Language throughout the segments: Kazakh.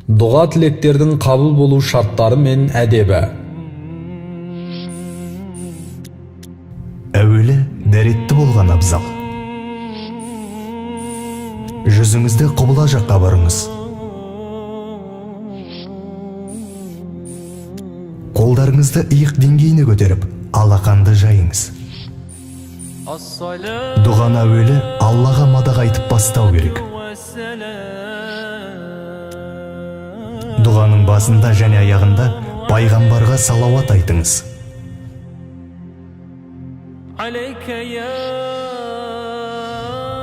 Дуга тилектердин кабыл болуу шарттары менен әдебі. Әуелі дәретті болған абзал. Жүзіңізді құбыла жаққа барыңыз. Қолдарыңызды иық деңгейіне көтеріп, алақанды жайыңыз. Дұғаны әуелі Аллаға мадақ айтып бастау керек. Дұғаның басында және аяғында пайғамбарға салауат айтыңыз.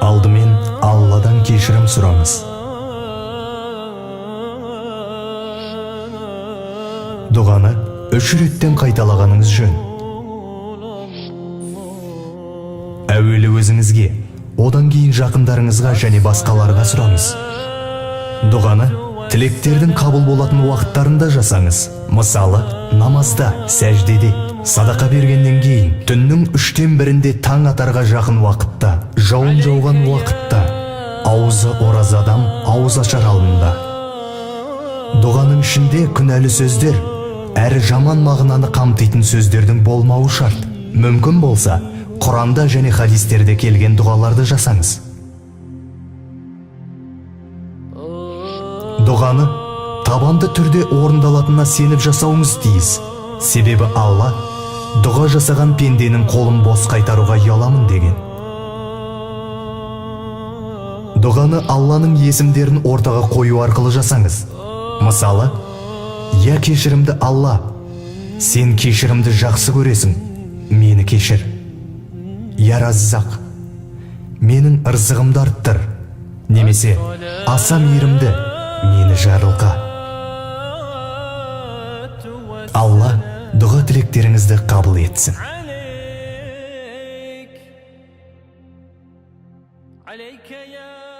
Алдымен Алладан кешірім сұраңыз. Дұғаны 3 реттен қайталағаныңыз жөн. Әуелі өзіңізге, одан кейін жақындарыңызға және басқаларға сұраңыз. Дұғаны тілектердің қабыл болатын уақыттарында жасаңыз. Мысалы, намазда, сәждеде, садақа бергеннен кейін, түннің 1/3-інде таң атарға жақын уақытта, жауын жауған уақытта, аузы ораз адам ауыз ашар алдында. Дұғаның ішінде күнәлі сөздер, әрі жаман мағынаны қамтитын сөздердің болмауы шарт. Мүмкін болса, Құранда және хадистерде келген дұғаларды жасаңыз. Дұғаны табанды түрде орындалатынына сеніп жасауыңыз тиіс. Себебі Алла дұға жасаған пенденің қолын бос қайтаруға ұяламын деген. Дұғаны Алланың есімдерін ортаға қою арқылы жасаңыз. Мысалы, я кешірімді Алла, сен кешірімді жақсы көресің, мені кешір. Я Раззақ, менің ырзығымды арттыр. Немесе, аса мейірімді, мені жарылқа. Алла дұға тілектеріңізді қабыл етсін. عليك يا